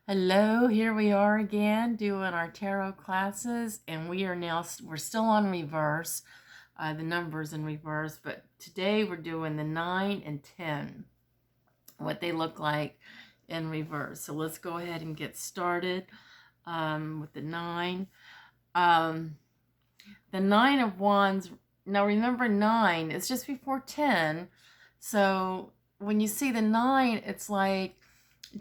Hello, here we are again doing our tarot classes, and we're still on reverse, the numbers in reverse, but today we're doing the 9 and 10, what they look like in reverse. So let's go ahead and get started with the 9. Um, the 9 of Wands, now remember 9 is just before 10, so when you see the 9, it's like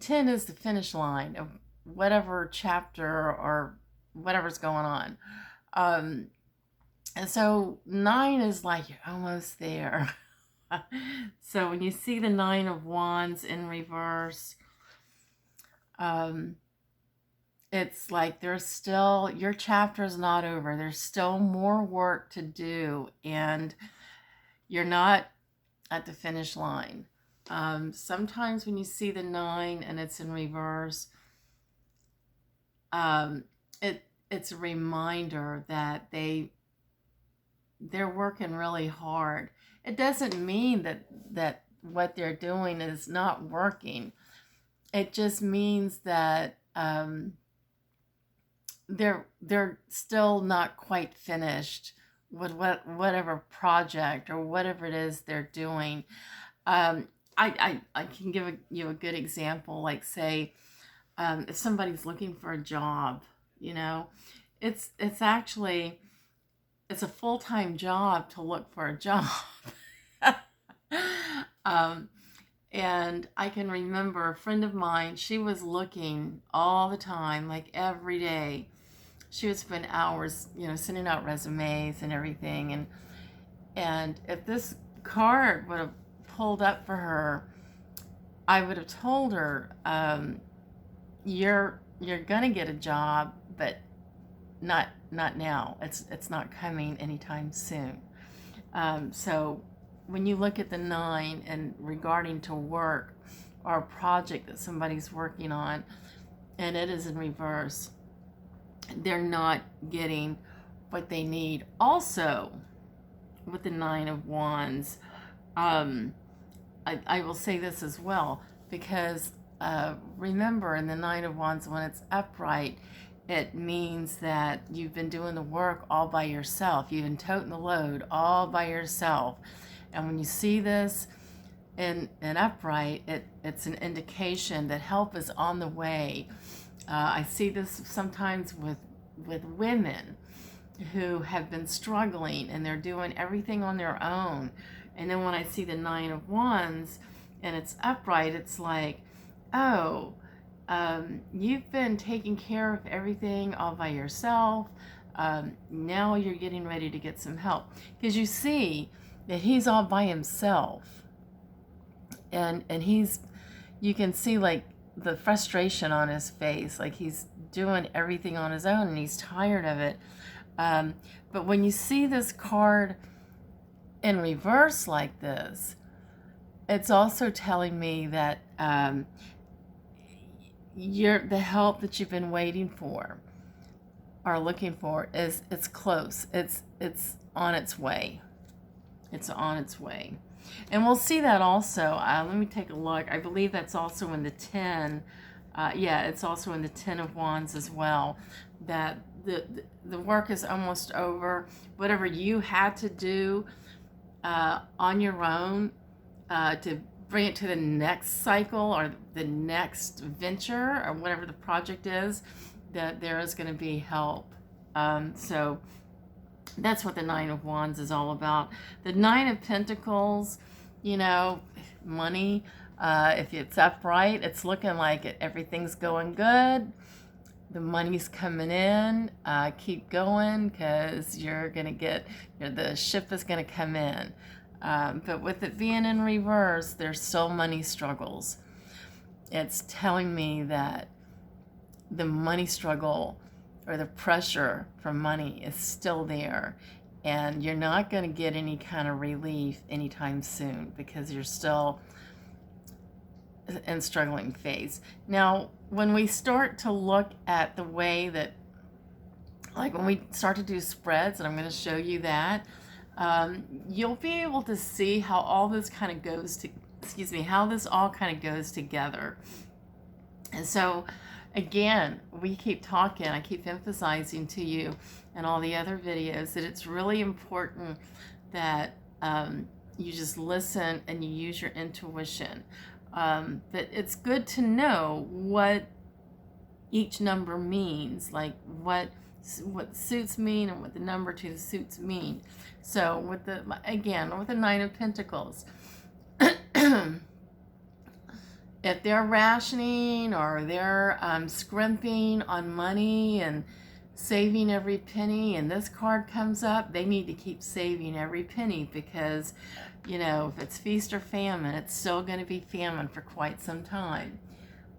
10 is the finish line of whatever chapter or whatever's going on. Um, and so 9 is like you're almost there. So when you see the 9 of Wands in reverse, um, it's like there's still, your chapter is not over. There's still more work to do, and you're not at the finish line. Sometimes when you see the 9 and it's in reverse, um, it's a reminder that they're working really hard. It doesn't mean that what they're doing is not working. It just means that they're still not quite finished with whatever project or whatever it is they're doing. I can give you a good example, like say, if somebody's looking for a job, you know, it's actually it's a full-time job to look for a job. um, and I can remember a friend of mine, she was looking all the time, like every day. She would spend hours, sending out resumes and everything. And if this card would have pulled up for her, I would have told her, you're gonna get a job, but not now. It's not coming anytime soon. So when you look at the 9 and regarding to work or a project that somebody's working on, and it is in reverse, they're not getting what they need. Also, with the 9 of Wands, I will say this as well, because remember, in the 9 of Wands, when it's upright, it means that you've been doing the work all by yourself. You've been toting the load all by yourself. And when you see this in upright, it's an indication that help is on the way. I see this sometimes with women who have been struggling and they're doing everything on their own. And then when I see the 9 of Wands and it's upright, it's like, oh, you've been taking care of everything all by yourself. Now you're getting ready to get some help. Because you see that he's all by himself. And you can see like the frustration on his face, like he's doing everything on his own and he's tired of it. But when you see this card in reverse like this, it's also telling me that the help that you've been waiting for or looking for it's close. It's on its way. It's on its way. And we'll see that also. Let me take a look. I believe that's also in the 10. Yeah, it's also in the 10 of Wands as well. That the work is almost over. Whatever you had to do on your own to bring it to the next cycle or the next venture or whatever the project is, that there is going to be help. So that's what the 9 of Wands is all about. The 9 of Pentacles, money, if it's upright, it's looking like everything's going good. The money's coming in. Keep going, because you're going to get, the ship is going to come in. But with it being in reverse, there's still money struggles. It's telling me that the money struggle or the pressure from money is still there, and you're not going to get any kind of relief anytime soon because you're still in struggling phase. Now, when we start to look at the way that, like when we start to do spreads, and I'm going to show you that, you'll be able to see how all this kind of goes to, how this all kind of goes together. And so again, we keep talking, I keep emphasizing to you and all the other videos that it's really important that you just listen and you use your intuition. But it's good to know what each number means, like what suits mean and what the number to the suits mean. So with the Nine of Pentacles, if they're rationing or they're scrimping on money and saving every penny, and this card comes up, they need to keep saving every penny, because if it's feast or famine, it's still going to be famine for quite some time.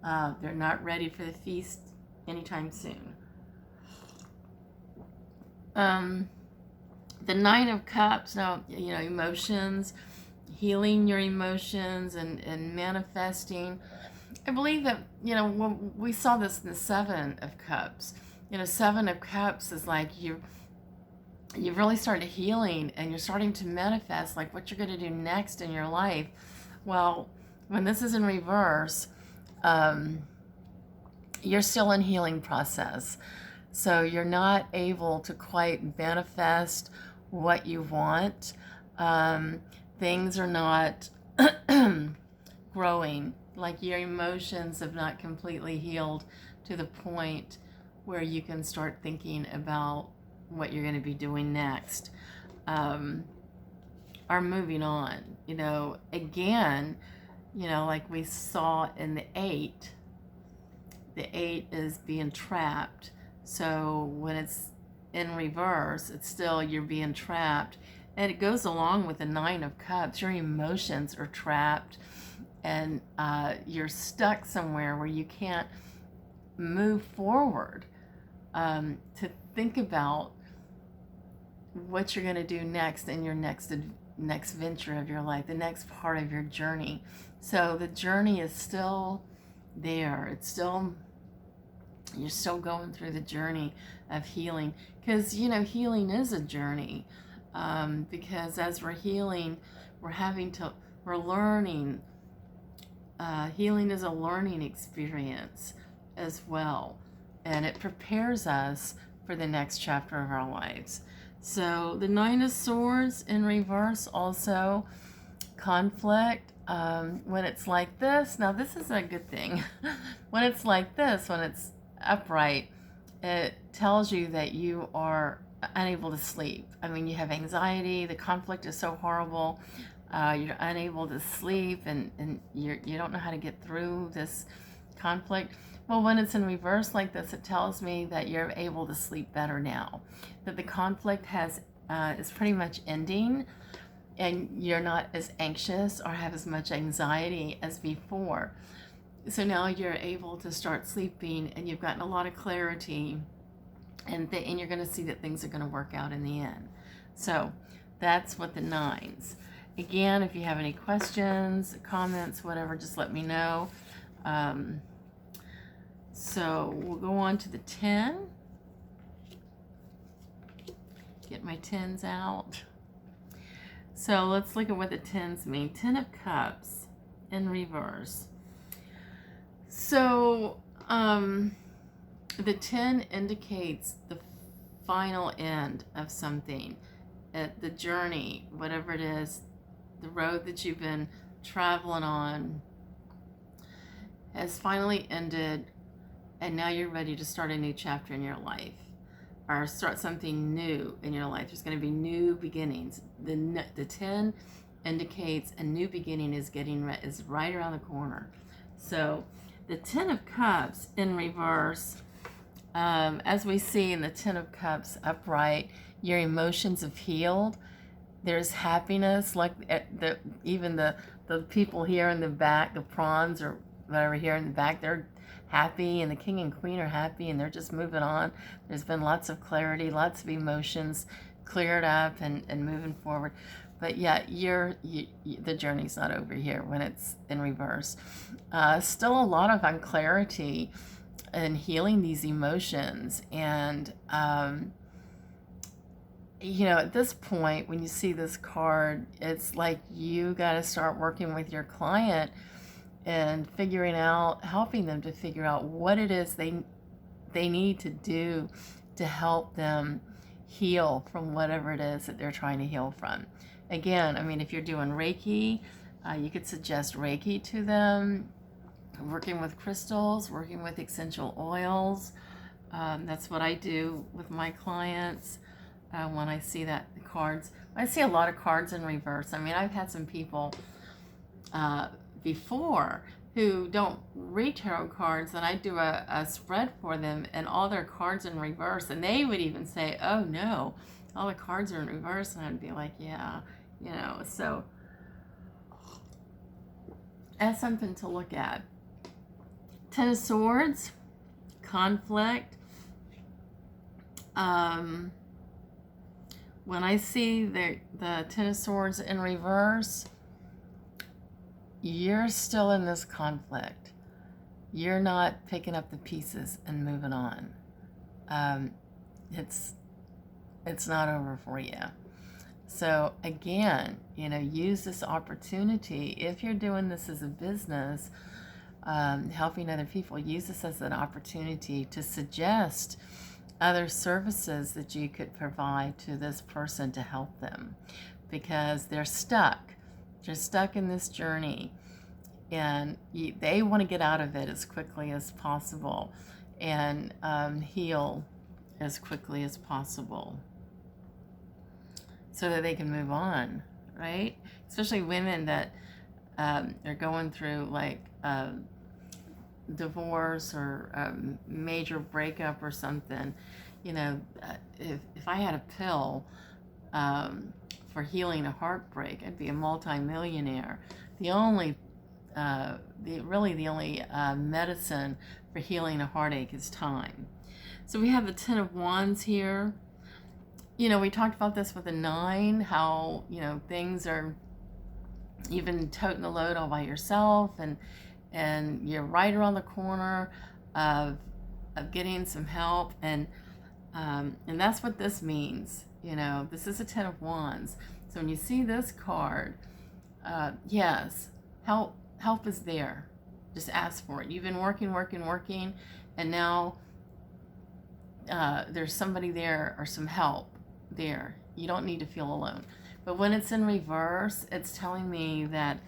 They're not ready for the feast anytime soon. The Nine of Cups, now, emotions, healing your emotions and manifesting. I believe that, we saw this in the Seven of Cups. Seven of Cups is like you've really started healing and you're starting to manifest like what you're going to do next in your life. Well, when this is in reverse, you're still in healing process. So you're not able to quite manifest what you want. Things are not growing. Like your emotions have not completely healed to the point where you can start thinking about what you're going to be doing next. Are moving on. Again, like we saw in the 8, the 8 is being trapped. So when it's in reverse, it's still you're being trapped. And it goes along with the Nine of Cups. Your emotions are trapped and you're stuck somewhere where you can't move forward to think about what you're going to do next in your next venture of your life, the next part of your journey. So the journey is still there. It's still, you're still going through the journey of healing, because healing is a journey. Because as we're healing, we're learning. Healing is a learning experience as well, and it prepares us for the next chapter of our lives. So the Nine of Swords in reverse, also conflict. When it's like this, now this is a good thing. When it's like this, when it's upright, it tells you that you are unable to sleep. I mean, you have anxiety, the conflict is so horrible, you're unable to sleep, and you don't know how to get through this conflict. Well, when it's in reverse like this, it tells me that you're able to sleep better now, that the conflict is pretty much ending, and you're not as anxious or have as much anxiety as before. So now you're able to start sleeping, and you've gotten a lot of clarity, and you're going to see that things are going to work out in the end. So that's what the nines. Again, if you have any questions, comments, whatever, just let me know. So we'll go on to the 10. Get my 10s out. So let's look at what the 10s mean. 10 of Cups in reverse. So the 10 indicates the final end of something. The journey, whatever it is, the road that you've been traveling on has finally ended, and now you're ready to start a new chapter in your life, or start something new in your life. There's going to be new beginnings. The 10 indicates a new beginning is right around the corner. So the 10 of Cups in reverse, as we see in the 10 of Cups upright, your emotions have healed. There's happiness, like even the people here in the back, the prawns or whatever here in the back, they're happy, and the king and queen are happy, and they're just moving on. There's been lots of clarity, lots of emotions cleared up and moving forward. But yeah, the journey's not over here when it's in reverse. Still a lot of unclarity in healing these emotions. And, at this point, when you see this card, it's like you got to start working with your client and helping them to figure out what it is they need to do to help them heal from whatever it is that they're trying to heal from. Again, I mean, if you're doing Reiki, you could suggest Reiki to them, working with crystals, working with essential oils. That's what I do with my clients when I see that cards. I see a lot of cards in reverse. I mean, I've had some people before who don't read tarot cards, and I do a spread for them, and all their cards in reverse, and they would even say, "Oh no, all the cards are in reverse," and I'd be like, "Yeah, you know." So that's something to look at. Ten of Swords, conflict. When I see the Ten of Swords in reverse, you're still in this conflict. You're not picking up the pieces and moving on. It's not over for you. So again, you know, use this opportunity. If you're doing this as a business, helping other people, use this as an opportunity to suggest other services that you could provide to this person to help them, because they're stuck. They're stuck in this journey, and they want to get out of it as quickly as possible and heal as quickly as possible so that they can move on, right? Especially women that are going through like divorce or major breakup or something. You know, if I had a pill for healing a heartbreak, I'd be a multi-millionaire. The only medicine for healing a heartache is time. So we have the Ten of Wands here. You know, we talked about this with the 9, how, you know, things are, you've been toting the load all by yourself, and you're right around the corner of getting some help, and that's what this means. You know, this is a Ten of Wands. So when you see this card, yes, help is there. Just ask for it. You've been working, and now there's somebody there or some help there. You don't need to feel alone. But when it's in reverse, it's telling me that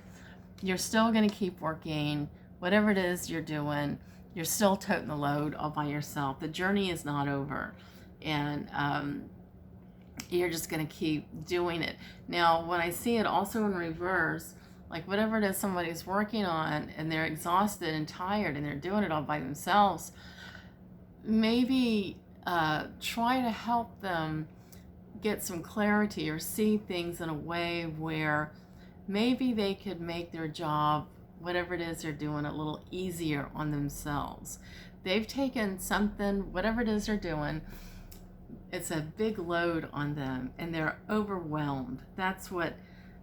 you're still going to keep working. Whatever it is you're doing, you're still toting the load all by yourself. The journey is not over, and you're just going to keep doing it. Now, when I see it also in reverse, like whatever it is somebody's working on and they're exhausted and tired and they're doing it all by themselves, maybe try to help them get some clarity or see things in a way where maybe they could make their job, whatever it is they're doing, a little easier on themselves. They've taken something, whatever it is they're doing, it's a big load on them and they're overwhelmed. That's what,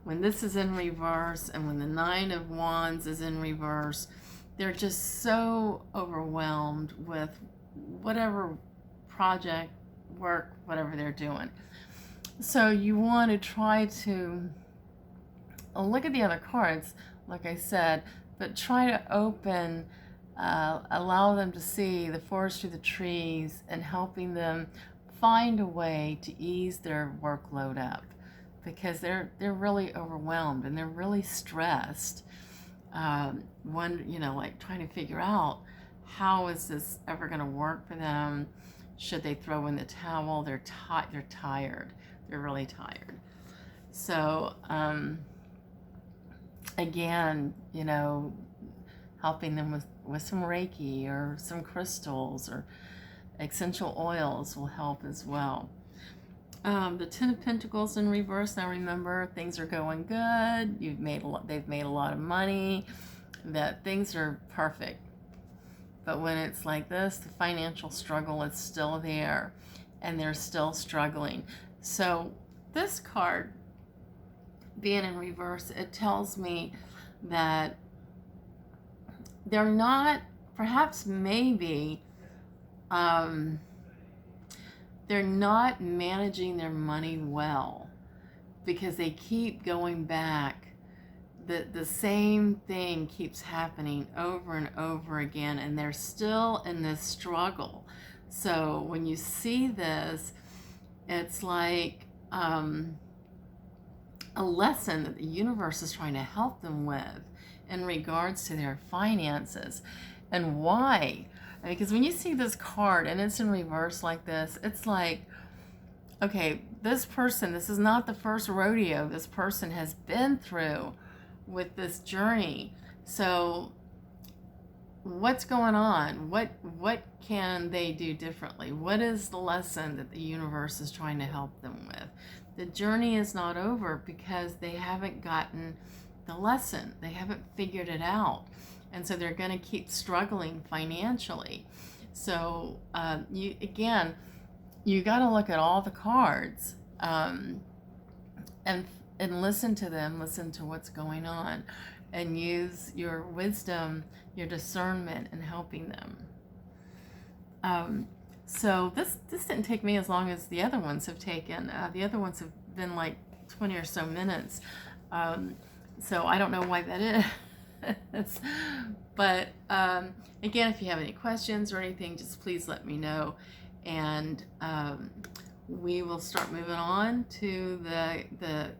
when this is in reverse and when the 9 of Wands is in reverse, they're just so overwhelmed with whatever project, work, whatever they're doing. So you want to try to look at the other cards, like I said, but try to open, allow them to see the forest through the trees, and helping them find a way to ease their workload up, because they're really overwhelmed and they're really stressed. You know, like trying to figure out, how is this ever going to work for them? Should they throw in the towel? They're tired. They're really tired. So again, you know, helping them with some Reiki or some crystals or essential oils will help as well. The 10 of Pentacles in reverse. Now remember, things are going good. They've made a lot of money. That things are perfect. But when it's like this, the financial struggle is still there, and they're still struggling. So this card being in reverse, it tells me that they're not, perhaps maybe, they're not managing their money well, because they keep going back the same thing keeps happening over and over again, and they're still in this struggle. So when you see this, it's like a lesson that the universe is trying to help them with in regards to their finances. And why? Because when you see this card and it's in reverse like this, it's like, okay, this person, this is not the first rodeo this person has been through with this journey. So what's going on? What can they do differently? What is the lesson that the universe is trying to help them with? The journey is not over because they haven't gotten the lesson. They haven't figured it out. And so they're going to keep struggling financially. So you got to look at all the cards and listen to them, listen to what's going on, and use your wisdom, your discernment in helping them. So this didn't take me as long as the other ones have taken. The other ones have been like 20 or so minutes. So I don't know why that is. But again, if you have any questions or anything, just please let me know. And we will start moving on to the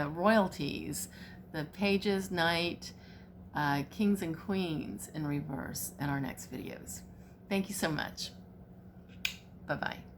royalties, the pages, knight, kings and queens in reverse in our next videos. Thank you so much. Bye-bye.